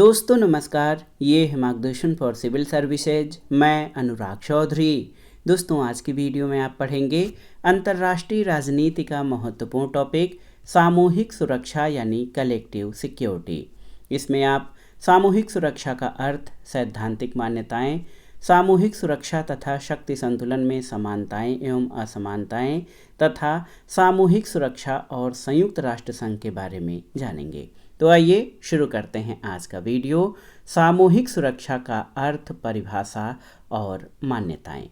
दोस्तों नमस्कार, ये है मार्गदर्शन फॉर सिविल सर्विसेज। मैं अनुराग चौधरी। दोस्तों आज की वीडियो में आप पढ़ेंगे अंतर्राष्ट्रीय राजनीति का महत्वपूर्ण टॉपिक सामूहिक सुरक्षा यानी कलेक्टिव सिक्योरिटी। इसमें आप सामूहिक सुरक्षा का अर्थ, सैद्धांतिक मान्यताएं, सामूहिक सुरक्षा तथा शक्ति संतुलन में समानताएं एवं असमानताएं तथा सामूहिक सुरक्षा और संयुक्त राष्ट्र संघ के बारे में जानेंगे। तो आइए शुरू करते हैं आज का वीडियो। सामूहिक सुरक्षा का अर्थ, परिभाषा और मान्यताएं।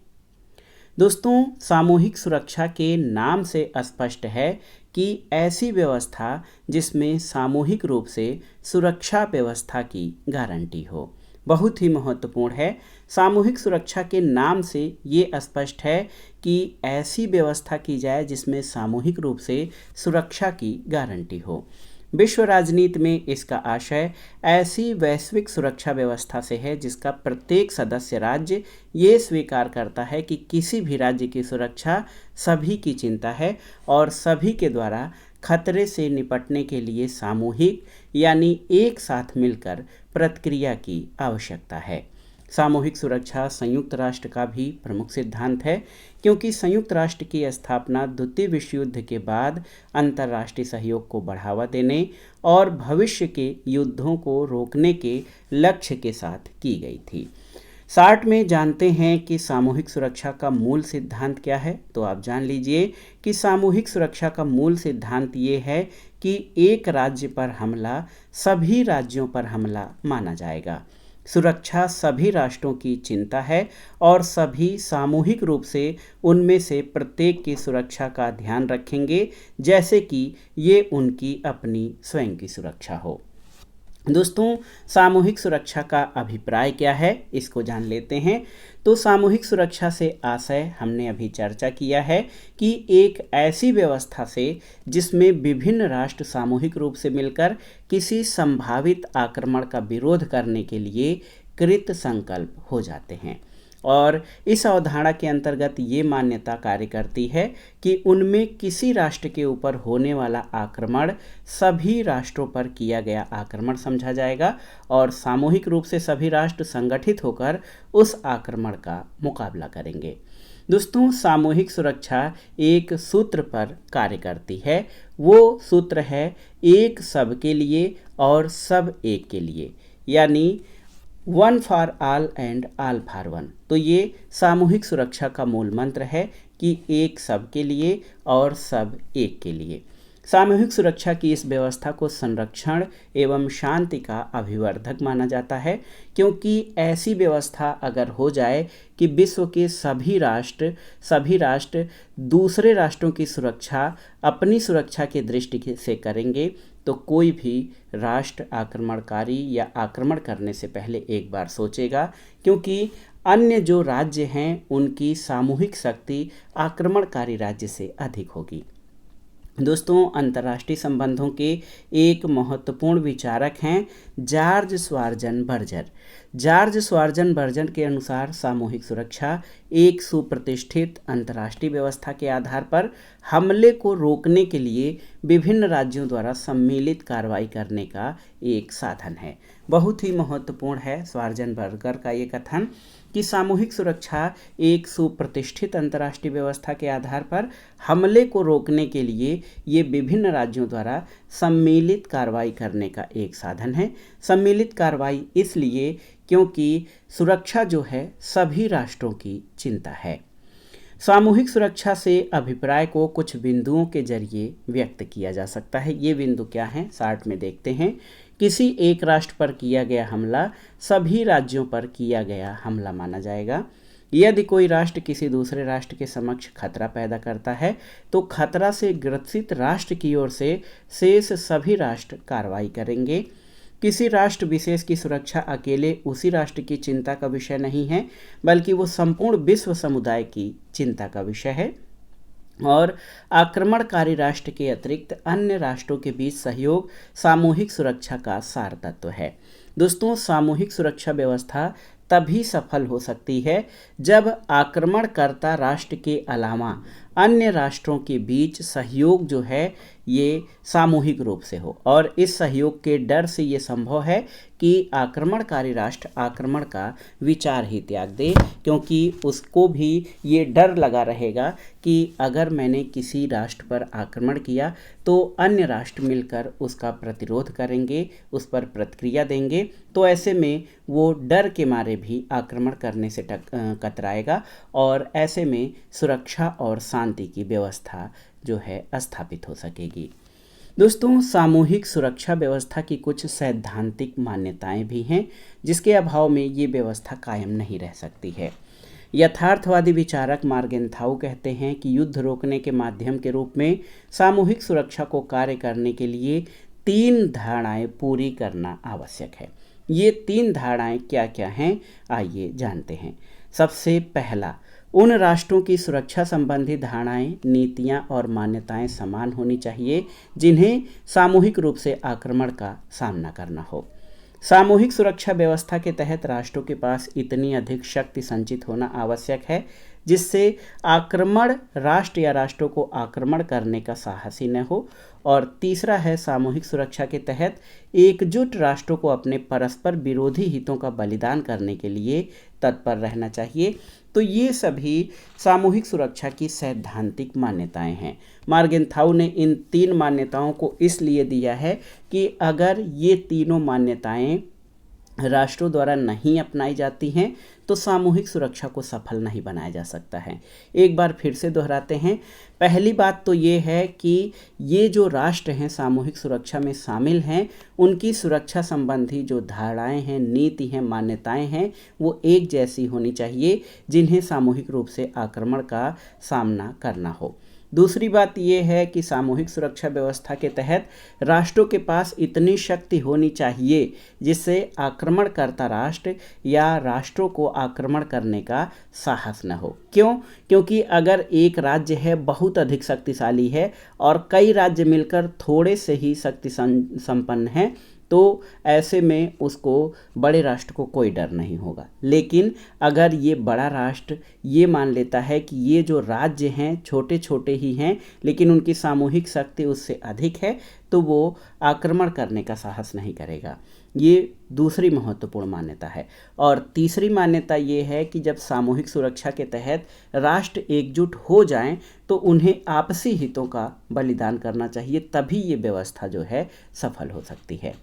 दोस्तों, सामूहिक सुरक्षा के नाम से स्पष्ट है कि ऐसी व्यवस्था जिसमें सामूहिक रूप से सुरक्षा व्यवस्था की गारंटी हो। बहुत ही महत्वपूर्ण है। सामूहिक सुरक्षा के नाम से ये स्पष्ट है कि ऐसी व्यवस्था की जाए जिसमें सामूहिक रूप से सुरक्षा की गारंटी हो। विश्व राजनीति में इसका आशय ऐसी वैश्विक सुरक्षा व्यवस्था से है जिसका प्रत्येक सदस्य राज्य ये स्वीकार करता है कि किसी भी राज्य की सुरक्षा सभी की चिंता है और सभी के द्वारा खतरे से निपटने के लिए सामूहिक यानी एक साथ मिलकर प्रतिक्रिया की आवश्यकता है। सामूहिक सुरक्षा संयुक्त राष्ट्र का भी प्रमुख सिद्धांत है, क्योंकि संयुक्त राष्ट्र की स्थापना द्वितीय विश्व युद्ध के बाद अंतर्राष्ट्रीय सहयोग को बढ़ावा देने और भविष्य के युद्धों को रोकने के लक्ष्य के साथ की गई थी। शॉर्ट में जानते हैं कि सामूहिक सुरक्षा का मूल सिद्धांत क्या है। तो आप जान लीजिए कि सामूहिक सुरक्षा का मूल सिद्धांत ये है कि एक राज्य पर हमला सभी राज्यों पर हमला माना जाएगा। सुरक्षा सभी राष्ट्रों की चिंता है और सभी सामूहिक रूप से उनमें से प्रत्येक की सुरक्षा का ध्यान रखेंगे, जैसे कि ये उनकी अपनी स्वयं की सुरक्षा हो। दोस्तों, सामूहिक सुरक्षा का अभिप्राय क्या है, इसको जान लेते हैं। तो सामूहिक सुरक्षा से आशय हमने अभी चर्चा किया है कि एक ऐसी व्यवस्था से जिसमें विभिन्न राष्ट्र सामूहिक रूप से मिलकर किसी संभावित आक्रमण का विरोध करने के लिए कृत संकल्प हो जाते हैं। और इस अवधारणा के अंतर्गत ये मान्यता कार्य करती है कि उनमें किसी राष्ट्र के ऊपर होने वाला आक्रमण सभी राष्ट्रों पर किया गया आक्रमण समझा जाएगा और सामूहिक रूप से सभी राष्ट्र संगठित होकर उस आक्रमण का मुकाबला करेंगे। दोस्तों, सामूहिक सुरक्षा एक सूत्र पर कार्य करती है। वो सूत्र है एक सबके लिए और सब एक के लिए, यानी one for all and all for one. तो ये सामूहिक सुरक्षा का मूल मंत्र है कि एक सब के लिए और सब एक के लिए। सामूहिक सुरक्षा की इस व्यवस्था को संरक्षण एवं शांति का अभिवर्धक माना जाता है, क्योंकि ऐसी व्यवस्था अगर हो जाए कि विश्व के सभी राष्ट्र दूसरे राष्ट्रों की सुरक्षा अपनी सुरक्षा की दृष्टि से करेंगे, तो कोई भी राष्ट्र आक्रमणकारी या आक्रमण करने से पहले एक बार सोचेगा, क्योंकि अन्य जो राज्य हैं उनकी सामूहिक शक्ति आक्रमणकारी राज्य से अधिक होगी। दोस्तों, अंतर्राष्ट्रीय संबंधों के एक महत्वपूर्ण विचारक हैं जॉर्ज श्वार्ज़न बर्जर। जॉर्ज श्वार्ज़न बर्जर के अनुसार सामूहिक सुरक्षा एक सुप्रतिष्ठित अंतर्राष्ट्रीय व्यवस्था के आधार पर हमले को रोकने के लिए विभिन्न राज्यों द्वारा सम्मिलित कार्रवाई करने का एक साधन है। बहुत ही महत्वपूर्ण है श्वार्ज़न बर्जर का ये कथन कि सामूहिक सुरक्षा एक सुप्रतिष्ठित अंतर्राष्ट्रीय व्यवस्था के आधार पर हमले को रोकने के लिए ये विभिन्न राज्यों द्वारा सम्मिलित कार्रवाई करने का एक साधन है। सम्मिलित कार्रवाई इसलिए क्योंकि सुरक्षा जो है सभी राष्ट्रों की चिंता है। सामूहिक सुरक्षा से अभिप्राय को कुछ बिंदुओं के जरिए व्यक्त किया जा सकता है। ये बिंदु क्या हैं, शॉर्ट में देखते हैं। किसी एक राष्ट्र पर किया गया हमला सभी राज्यों पर किया गया हमला माना जाएगा। यदि कोई राष्ट्र किसी दूसरे राष्ट्र के समक्ष खतरा पैदा करता है तो खतरा से ग्रसित राष्ट्र की ओर से शेष सभी राष्ट्र कार्रवाई करेंगे। किसी राष्ट्र विशेष की सुरक्षा अकेले उसी राष्ट्र की चिंता का विषय नहीं है, बल्कि वो संपूर्ण विश्व समुदाय की चिंता का विषय है। और आक्रमणकारी राष्ट्र के अतिरिक्त अन्य राष्ट्रों के बीच सहयोग सामूहिक सुरक्षा का सार तत्व है। दोस्तों, सामूहिक सुरक्षा व्यवस्था तभी सफल हो सकती है जब आक्रमणकर्ता राष्ट्र के अलावा अन्य राष्ट्रों के बीच सहयोग जो है ये सामूहिक रूप से हो, और इस सहयोग के डर से ये संभव है कि आक्रमणकारी राष्ट्र आक्रमण का विचार ही त्याग दे, क्योंकि उसको भी ये डर लगा रहेगा कि अगर मैंने किसी राष्ट्र पर आक्रमण किया तो अन्य राष्ट्र मिलकर उसका प्रतिरोध करेंगे, उस पर प्रतिक्रिया देंगे, तो ऐसे में वो डर के मारे भी आक्रमण करने से कतराएगा और ऐसे में सुरक्षा और शांति की व्यवस्था जो है स्थापित हो सकेगी। दोस्तों, सामूहिक सुरक्षा व्यवस्था की कुछ सैद्धांतिक मान्यताएं भी हैं जिसके अभाव में ये व्यवस्था कायम नहीं रह सकती है। यथार्थवादी विचारक मार्गेंथाउ कहते हैं कि युद्ध रोकने के माध्यम के रूप में सामूहिक सुरक्षा को कार्य करने के लिए 3 धारणाएं पूरी करना आवश्यक है। ये 3 धारणाएं क्या क्या हैं, आइए जानते हैं। सबसे पहला, उन राष्ट्रों की सुरक्षा संबंधी धारणाएं, नीतियां और मान्यताएं समान होनी चाहिए जिन्हें सामूहिक रूप से आक्रमण का सामना करना हो। सामूहिक सुरक्षा व्यवस्था के तहत राष्ट्रों के पास इतनी अधिक शक्ति संचित होना आवश्यक है जिससे आक्रमण राष्ट्र या राष्ट्रों को आक्रमण करने का साहस ही न हो। और तीसरा है, सामूहिक सुरक्षा के तहत एकजुट राष्ट्रों को अपने परस्पर विरोधी हितों का बलिदान करने के लिए तत्पर रहना चाहिए। तो ये सभी सामूहिक सुरक्षा की सैद्धांतिक मान्यताएं हैं। मार्गेंथाउ ने इन 3 मान्यताओं को इसलिए दिया है कि अगर ये तीनों मान्यताएं राष्ट्रों द्वारा नहीं अपनाई जाती हैं तो सामूहिक सुरक्षा को सफल नहीं बनाया जा सकता है। एक बार फिर से दोहराते हैं। पहली बात तो ये है कि ये जो राष्ट्र हैं सामूहिक सुरक्षा में शामिल हैं, उनकी सुरक्षा संबंधी जो धारणाएं हैं, नीति हैं, मान्यताएं हैं, वो एक जैसी होनी चाहिए जिन्हें सामूहिक रूप से आक्रमण का सामना करना हो। दूसरी बात यह है कि सामूहिक सुरक्षा व्यवस्था के तहत राष्ट्रों के पास इतनी शक्ति होनी चाहिए जिससे आक्रमणकर्ता राष्ट्र या राष्ट्रों को आक्रमण करने का साहस न हो। क्यों? क्योंकि अगर एक राज्य है बहुत अधिक शक्तिशाली है और कई राज्य मिलकर थोड़े से ही शक्ति संपन्न हैं, तो ऐसे में उसको बड़े राष्ट्र को कोई डर नहीं होगा। लेकिन अगर ये बड़ा राष्ट्र ये मान लेता है कि ये जो राज्य हैं छोटे छोटे ही हैं लेकिन उनकी सामूहिक शक्ति उससे अधिक है, तो वो आक्रमण करने का साहस नहीं करेगा। ये दूसरी महत्वपूर्ण मान्यता है। और तीसरी मान्यता ये है कि जब सामूहिक सुरक्षा के तहत राष्ट्र एकजुट हो जाएं तो उन्हें आपसी हितों का बलिदान करना चाहिए, तभी ये व्यवस्था जो है सफल हो सकती है।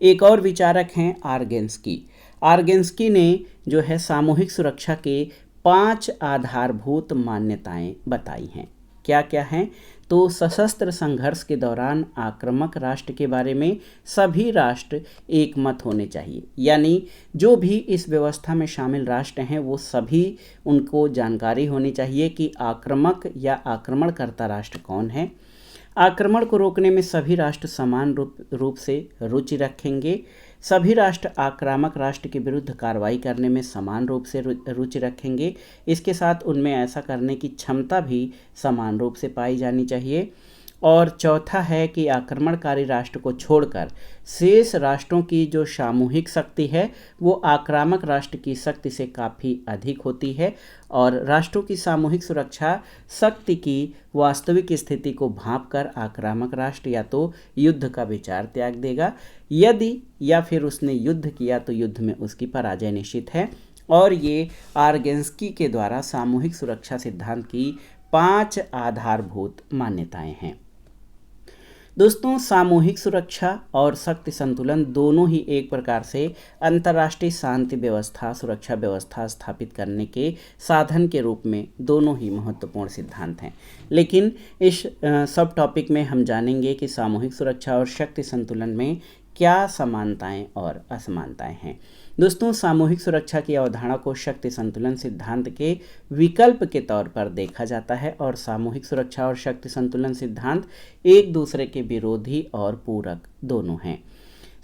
एक और विचारक हैं आर्गेन्स्की। आर्गेन्स्की ने जो है सामूहिक सुरक्षा के 5 आधारभूत मान्यताएं बताई हैं। क्या क्या हैं? तो सशस्त्र संघर्ष के दौरान आक्रामक राष्ट्र के बारे में सभी राष्ट्र एक मत होने चाहिए, यानी जो भी इस व्यवस्था में शामिल राष्ट्र हैं वो सभी उनको जानकारी होनी चाहिए कि आक्रामक या आक्रमणकर्ता राष्ट्र कौन है। आक्रमण को रोकने में सभी राष्ट्र समान रूप से रुचि रखेंगे। सभी राष्ट्र आक्रामक राष्ट्र के विरुद्ध कार्रवाई करने में समान रूप से रुचि रखेंगे। इसके साथ उनमें ऐसा करने की क्षमता भी समान रूप से पाई जानी चाहिए। और चौथा है कि आक्रमणकारी राष्ट्र को छोड़कर शेष राष्ट्रों की जो सामूहिक शक्ति है वो आक्रामक राष्ट्र की शक्ति से काफ़ी अधिक होती है और राष्ट्रों की सामूहिक सुरक्षा शक्ति की वास्तविक स्थिति को भांपकर आक्रामक राष्ट्र या तो युद्ध का विचार त्याग देगा, यदि या फिर उसने युद्ध किया तो युद्ध में उसकी पराजय निश्चित है। और ये आर्गेन्स्की के द्वारा सामूहिक सुरक्षा सिद्धांत की 5 आधारभूत मान्यताएं हैं। दोस्तों, सामूहिक सुरक्षा और शक्ति संतुलन दोनों ही एक प्रकार से अंतर्राष्ट्रीय शांति व्यवस्था, सुरक्षा व्यवस्था स्थापित करने के साधन के रूप में दोनों ही महत्वपूर्ण सिद्धांत हैं। लेकिन इस सब टॉपिक में हम जानेंगे कि सामूहिक सुरक्षा और शक्ति संतुलन में क्या समानताएं और असमानताएं हैं। दोस्तों, सामूहिक सुरक्षा की अवधारणा को शक्ति संतुलन सिद्धांत के विकल्प के तौर पर देखा जाता है और सामूहिक सुरक्षा और शक्ति संतुलन सिद्धांत एक दूसरे के विरोधी और पूरक दोनों हैं।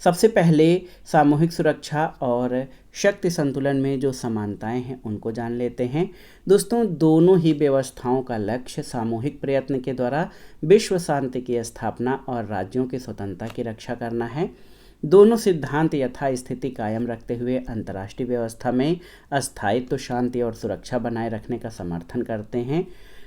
सबसे पहले सामूहिक सुरक्षा और शक्ति संतुलन में जो समानताएं हैं उनको जान लेते हैं। दोस्तों, दोनों ही व्यवस्थाओं का लक्ष्य सामूहिक प्रयत्न के द्वारा विश्व शांति की स्थापना और राज्यों की स्वतंत्रता की रक्षा करना है। दोनों सिद्धांत यथास्थिति कायम रखते हुए अंतर्राष्ट्रीय व्यवस्था में स्थायित्व, शांति और सुरक्षा बनाए रखने का समर्थन करते हैं।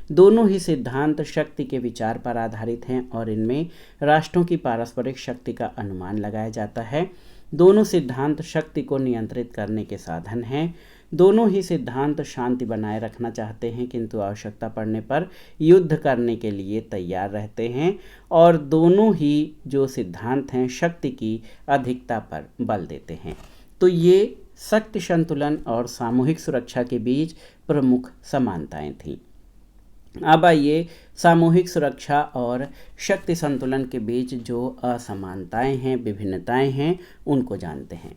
दोनों ही सिद्धांत शक्ति के विचार पर आधारित हैं और इनमें राष्ट्रों की पारस्परिक शक्ति का अनुमान लगाया जाता है। दोनों सिद्धांत शक्ति को नियंत्रित करने के साधन हैं। दोनों ही सिद्धांत शांति बनाए रखना चाहते हैं किंतु आवश्यकता पड़ने पर युद्ध करने के लिए तैयार रहते हैं। और दोनों ही जो सिद्धांत हैं शक्ति की अधिकता पर बल देते हैं। तो ये शक्ति संतुलन और सामूहिक सुरक्षा के बीच प्रमुख समानताएं थीं। अब आइए सामूहिक सुरक्षा और शक्ति संतुलन के बीच जो असमानताएं हैं, विभिन्नताएं हैं, उनको जानते हैं।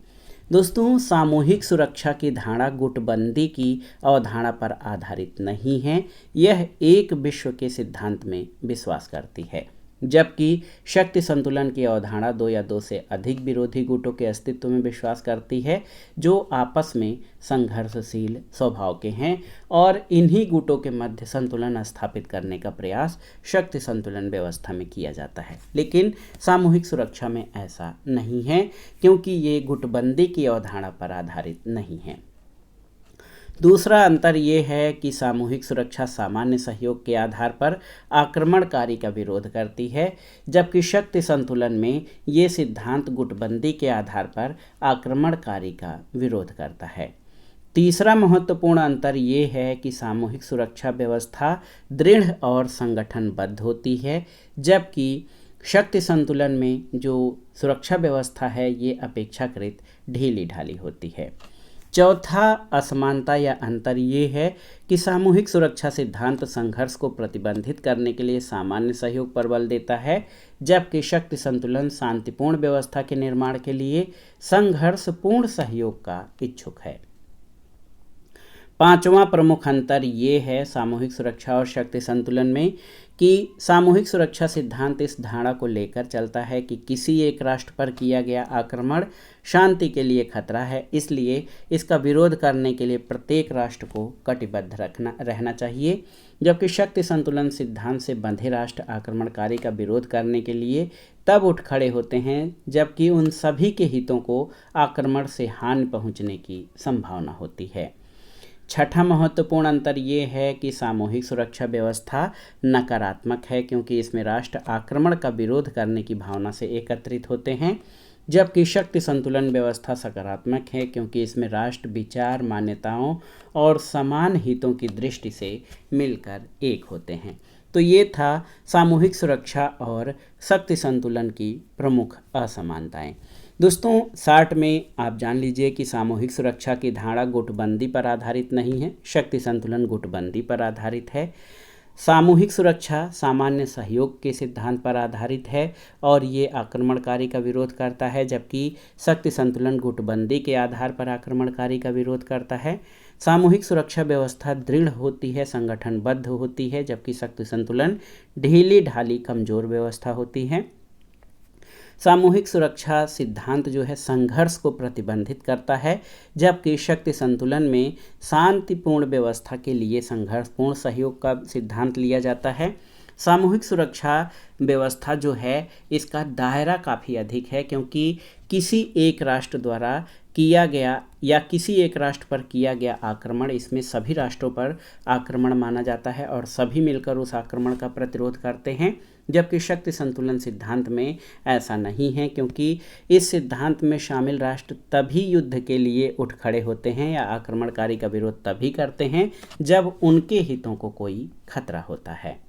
दोस्तों, सामूहिक सुरक्षा की धारणा गुटबंदी की अवधारणा पर आधारित नहीं है। यह एक विश्व के सिद्धांत में विश्वास करती है, जबकि शक्ति संतुलन की अवधारणा दो या दो से अधिक विरोधी गुटों के अस्तित्व में विश्वास करती है जो आपस में संघर्षशील स्वभाव के हैं और इन्हीं गुटों के मध्य संतुलन स्थापित करने का प्रयास शक्ति संतुलन व्यवस्था में किया जाता है। लेकिन सामूहिक सुरक्षा में ऐसा नहीं है क्योंकि ये गुटबंदी की अवधारणा पर आधारित नहीं है। दूसरा अंतर ये है कि सामूहिक सुरक्षा सामान्य सहयोग के आधार पर आक्रमणकारी का विरोध करती है, जबकि शक्ति संतुलन में ये सिद्धांत गुटबंदी के आधार पर आक्रमणकारी का विरोध करता है। तीसरा महत्वपूर्ण अंतर ये है कि सामूहिक सुरक्षा व्यवस्था दृढ़ और संगठनबद्ध होती है, जबकि शक्ति संतुलन में जो सुरक्षा व्यवस्था है ये अपेक्षाकृत ढीली ढाली होती है। चौथा असमानता या अंतर ये है कि सामूहिक सुरक्षा सिद्धांत संघर्ष को प्रतिबंधित करने के लिए सामान्य सहयोग पर बल देता है, जबकि शक्ति संतुलन शांतिपूर्ण व्यवस्था के निर्माण के लिए संघर्षपूर्ण सहयोग का इच्छुक है। पांचवां प्रमुख अंतर ये है सामूहिक सुरक्षा और शक्ति संतुलन में कि सामूहिक सुरक्षा सिद्धांत इस धारणा को लेकर चलता है कि किसी एक राष्ट्र पर किया गया आक्रमण शांति के लिए खतरा है, इसलिए इसका विरोध करने के लिए प्रत्येक राष्ट्र को कटिबद्ध रहना चाहिए, जबकि शक्ति संतुलन सिद्धांत से बंधे राष्ट्र आक्रमणकारी का विरोध करने के लिए तब उठ खड़े होते हैं जबकि उन सभी के हितों को आक्रमण से हानि पहुंचने की संभावना होती है। छठा महत्वपूर्ण अंतर ये है कि सामूहिक सुरक्षा व्यवस्था नकारात्मक है क्योंकि इसमें राष्ट्र आक्रमण का विरोध करने की भावना से एकत्रित होते हैं, जबकि शक्ति संतुलन व्यवस्था सकारात्मक है क्योंकि इसमें राष्ट्र विचार, मान्यताओं और समान हितों की दृष्टि से मिलकर एक होते हैं। तो ये था सामूहिक सुरक्षा और शक्ति संतुलन की प्रमुख असमानताएं। दोस्तों, शॉर्ट में आप जान लीजिए कि सामूहिक सुरक्षा की धारणा गुटबंदी पर आधारित नहीं है, शक्ति संतुलन गुटबंदी पर आधारित है। सामूहिक सुरक्षा सामान्य सहयोग के सिद्धांत पर आधारित है और ये आक्रमणकारी का विरोध करता है, जबकि शक्ति संतुलन गुटबंदी के आधार पर आक्रमणकारी का विरोध करता है। सामूहिक सुरक्षा व्यवस्था दृढ़ होती है, संगठनबद्ध होती है, जबकि शक्ति संतुलन ढीली ढाली कमजोर व्यवस्था होती है। सामूहिक सुरक्षा सिद्धांत जो है संघर्ष को प्रतिबंधित करता है, जबकि शक्ति संतुलन में शांतिपूर्ण व्यवस्था के लिए संघर्षपूर्ण सहयोग का सिद्धांत लिया जाता है। सामूहिक सुरक्षा व्यवस्था जो है इसका दायरा काफ़ी अधिक है क्योंकि किसी एक राष्ट्र द्वारा किया गया या किसी एक राष्ट्र पर किया गया आक्रमण इसमें सभी राष्ट्रों पर आक्रमण माना जाता है और सभी मिलकर उस आक्रमण का प्रतिरोध करते हैं, जबकि शक्ति संतुलन सिद्धांत में ऐसा नहीं है क्योंकि इस सिद्धांत में शामिल राष्ट्र तभी युद्ध के लिए उठ खड़े होते हैं या आक्रमणकारी का विरोध तभी करते हैं जब उनके हितों को कोई खतरा होता है।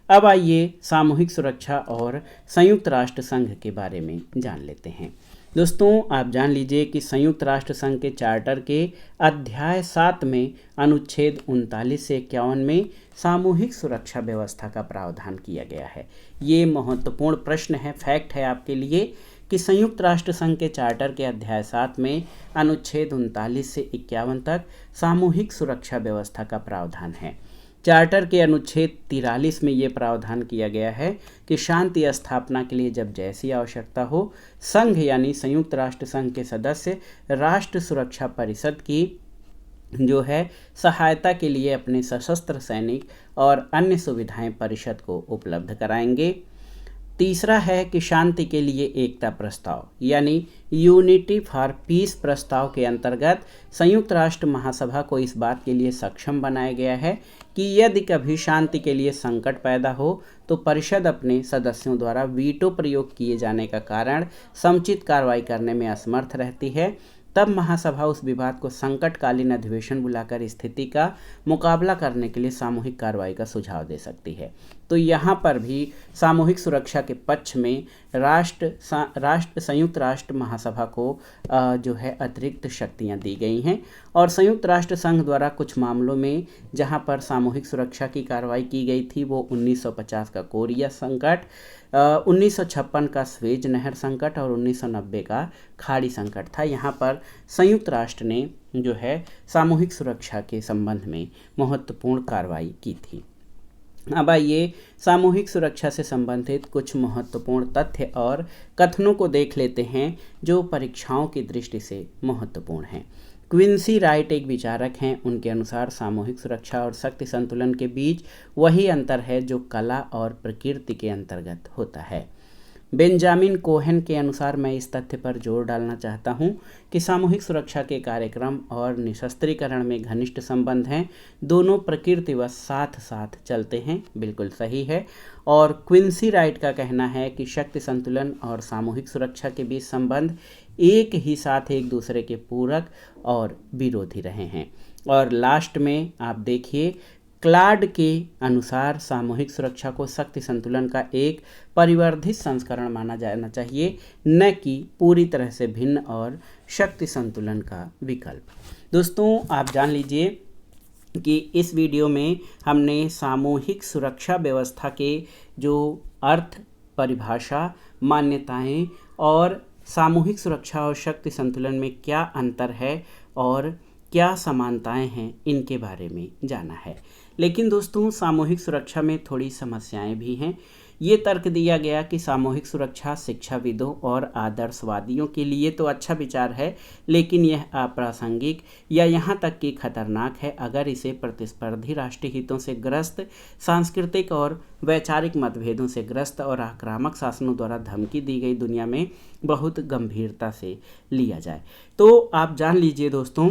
अब आइए सामूहिक सुरक्षा और संयुक्त राष्ट्र संघ के बारे में जान लेते हैं। दोस्तों, आप जान लीजिए कि संयुक्त राष्ट्र संघ के चार्टर के अध्याय 7 में अनुच्छेद 39 से 51 में सामूहिक सुरक्षा व्यवस्था का प्रावधान किया गया है। ये महत्वपूर्ण प्रश्न है, फैक्ट है आपके लिए कि संयुक्त राष्ट्र संघ के चार्टर के अध्याय 7 में अनुच्छेद 39 से 51 तक सामूहिक सुरक्षा व्यवस्था का प्रावधान है। चार्टर के अनुच्छेद 43 में ये प्रावधान किया गया है कि शांति स्थापना के लिए जब जैसी आवश्यकता हो, संघ यानी संयुक्त राष्ट्र संघ के सदस्य राष्ट्र सुरक्षा परिषद की जो है सहायता के लिए अपने सशस्त्र सैनिक और अन्य सुविधाएं परिषद को उपलब्ध कराएंगे। तीसरा है कि शांति के लिए एकता प्रस्ताव यानी यूनिटी फॉर पीस प्रस्ताव के अंतर्गत संयुक्त राष्ट्र महासभा को इस बात के लिए सक्षम बनाया गया है कि यदि कभी शांति के लिए संकट पैदा हो तो परिषद अपने सदस्यों द्वारा वीटो प्रयोग किए जाने का कारण समुचित कार्रवाई करने में असमर्थ रहती है, तब महासभा उस विवाद को संकटकालीन अधिवेशन बुलाकर स्थिति का मुकाबला करने के लिए सामूहिक कार्रवाई का सुझाव दे सकती है। तो यहाँ पर भी सामूहिक सुरक्षा के पक्ष में संयुक्त राष्ट्र महासभा को जो है अतिरिक्त शक्तियाँ दी गई हैं और संयुक्त राष्ट्र संघ द्वारा कुछ मामलों में जहाँ पर सामूहिक सुरक्षा की कार्रवाई की गई थी वो 1950 का कोरिया संकट, 1956 का स्वेज नहर संकट और 1990 का खाड़ी संकट था। यहाँ पर संयुक्त राष्ट्र ने जो है सामूहिक सुरक्षा के संबंध में महत्वपूर्ण कार्रवाई की थी। अब आइए सामूहिक सुरक्षा से संबंधित कुछ महत्वपूर्ण तथ्य और कथनों को देख लेते हैं जो परीक्षाओं की दृष्टि से महत्वपूर्ण हैं। क्विंसी राइट एक विचारक हैं, उनके अनुसार सामूहिक सुरक्षा और शक्ति संतुलन के बीच वही अंतर है जो कला और प्रकृति के अंतर्गत होता है। बेंजामिन कोहेन के अनुसार मैं इस तथ्य पर जोर डालना चाहता हूं कि सामूहिक सुरक्षा के कार्यक्रम और निशस्त्रीकरण में घनिष्ठ संबंध हैं, दोनों प्रकृतिवश साथ साथ चलते हैं। बिल्कुल सही है। और क्विंसी राइट का कहना है कि शक्ति संतुलन और सामूहिक सुरक्षा के बीच संबंध एक ही साथ एक दूसरे के पूरक और विरोधी रहे हैं। और लास्ट में आप देखिए, क्लाड के अनुसार सामूहिक सुरक्षा को शक्ति संतुलन का एक परिवर्धित संस्करण माना जाना चाहिए, न कि पूरी तरह से भिन्न और शक्ति संतुलन का विकल्प। दोस्तों, आप जान लीजिए कि इस वीडियो में हमने सामूहिक सुरक्षा व्यवस्था के जो अर्थ, परिभाषा, मान्यताएं और सामूहिक सुरक्षा और शक्ति संतुलन में क्या अंतर है और क्या समानताएं हैं, इनके बारे में जाना है। लेकिन दोस्तों, सामूहिक सुरक्षा में थोड़ी समस्याएं भी हैं। ये तर्क दिया गया कि सामूहिक सुरक्षा शिक्षाविदों और आदर्शवादियों के लिए तो अच्छा विचार है, लेकिन यह अप्रासंगिक या यहाँ तक कि खतरनाक है अगर इसे प्रतिस्पर्धी राष्ट्रीय हितों से ग्रस्त, सांस्कृतिक और वैचारिक मतभेदों से ग्रस्त और आक्रामक शासनों द्वारा धमकी दी गई दुनिया में बहुत गंभीरता से लिया जाए। तो आप जान लीजिए दोस्तों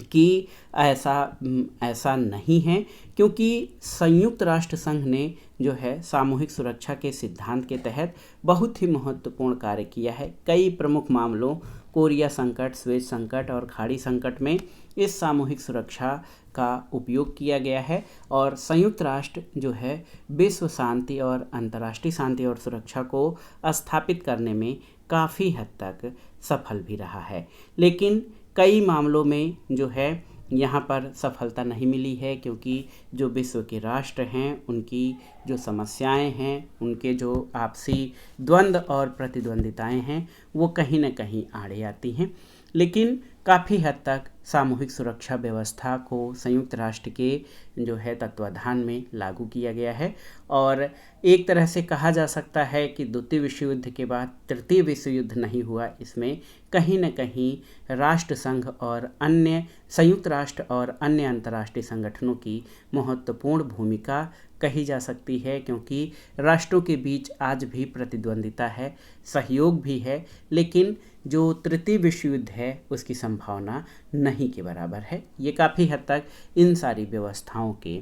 कि ऐसा नहीं है, क्योंकि संयुक्त राष्ट्र संघ ने जो है सामूहिक सुरक्षा के सिद्धांत के तहत बहुत ही महत्वपूर्ण कार्य किया है। कई प्रमुख मामलों, कोरिया संकट, स्वेज संकट और खाड़ी संकट में इस सामूहिक सुरक्षा का उपयोग किया गया है और संयुक्त राष्ट्र जो है विश्व शांति और अंतर्राष्ट्रीय शांति और सुरक्षा को स्थापित करने में काफ़ी हद तक सफल भी रहा है। लेकिन कई मामलों में जो है यहाँ पर सफलता नहीं मिली है, क्योंकि जो विश्व के राष्ट्र हैं उनकी जो समस्याएं हैं, उनके जो आपसी द्वंद्व और प्रतिद्वंदिताएं हैं, वो कहीं न कहीं आड़े आती हैं। लेकिन काफ़ी हद तक सामूहिक सुरक्षा व्यवस्था को संयुक्त राष्ट्र के जो है तत्वाधान में लागू किया गया है और एक तरह से कहा जा सकता है कि द्वितीय विश्व युद्ध के बाद तृतीय विश्व युद्ध नहीं हुआ। इसमें कहीं न कहीं राष्ट्र संघ और अन्य संयुक्त राष्ट्र और अन्य अंतर्राष्ट्रीय संगठनों की महत्वपूर्ण भूमिका कही जा सकती है, क्योंकि राष्ट्रों के बीच आज भी प्रतिद्वंदिता है, सहयोग भी है, लेकिन जो तृतीय विश्व युद्ध है उसकी संभावना नहीं के बराबर है। ये काफ़ी हद तक इन सारी व्यवस्थाओं के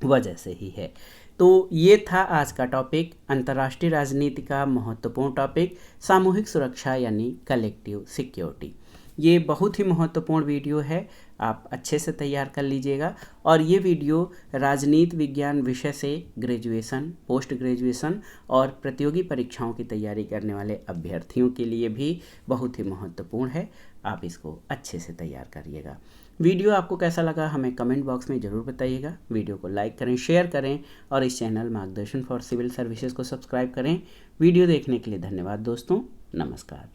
वजह से ही है। तो ये था आज का टॉपिक, अंतर्राष्ट्रीय राजनीति का महत्वपूर्ण टॉपिक सामूहिक सुरक्षा यानी कलेक्टिव सिक्योरिटी। ये बहुत ही महत्वपूर्ण वीडियो है, आप अच्छे से तैयार कर लीजिएगा। और ये वीडियो राजनीति विज्ञान विषय से ग्रेजुएशन, पोस्ट ग्रेजुएशन और प्रतियोगी परीक्षाओं की तैयारी करने वाले अभ्यर्थियों के लिए भी बहुत ही महत्वपूर्ण है। आप इसको अच्छे से तैयार करिएगा। वीडियो आपको कैसा लगा हमें कमेंट बॉक्स में ज़रूर बताइएगा। वीडियो को लाइक करें, शेयर करें और इस चैनल मार्गदर्शन फॉर सिविल सर्विसेज को सब्सक्राइब करें। वीडियो देखने के लिए धन्यवाद दोस्तों, नमस्कार।